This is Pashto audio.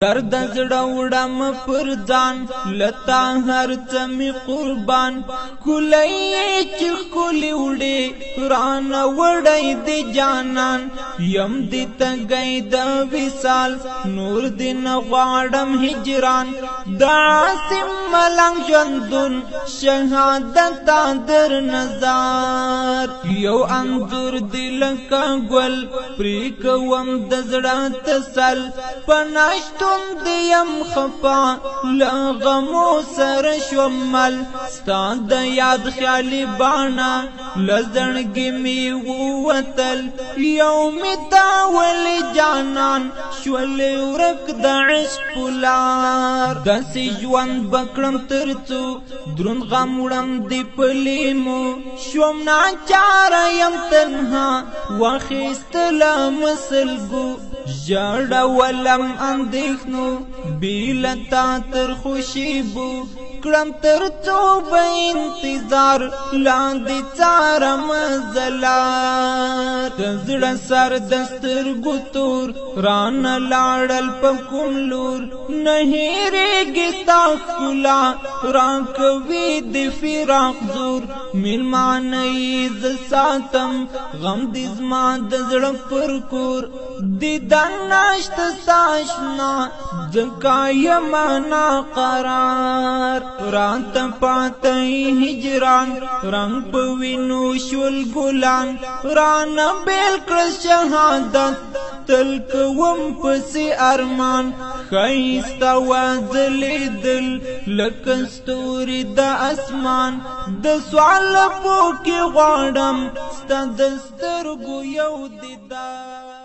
درد زړه وړم پر ځان لتا هر څه می قربان کولای چې کولی وړي ران وړي دی جانان یم دې تګي د وصال نور دې غواړم هجران داسم ملنګ ژوندون شهادت در نظر یو انظر دل کا ګل پری کوم د زړه تسل پناشت دیم خفا لغمو سر شمل ستا د یاد خیالی بانا لزنگی می ووتل یوم تاولی جانان شولی ورک دا عشق پولار دسی جوان بکرم ترڅو درون غمورم دی پلیمو شوم ناچارا یم تنها وخیستلا مسلگو جاڑا ولم اندیخنو بیلتا تر خوشیبو کرم تر تو با انتظار لاندی چارم زلار دزڑا سر دستر گتور ران لارل پکم لور نہیں ریگی تاکولا راکوی دی فراق زور ملمانی زساتم غم دیزما دزڑا پرکور دیدن ناشت ساشنا زکای مانا قرار رات پاتی ہجران رنگ پوینو شول گلان ران بیل کر شہادت تلک وم پسی ارمان خیستا وازلی دل لکستوری دا اسمان د سوال پوکی غوڑم ستا دسترگو یو دیدار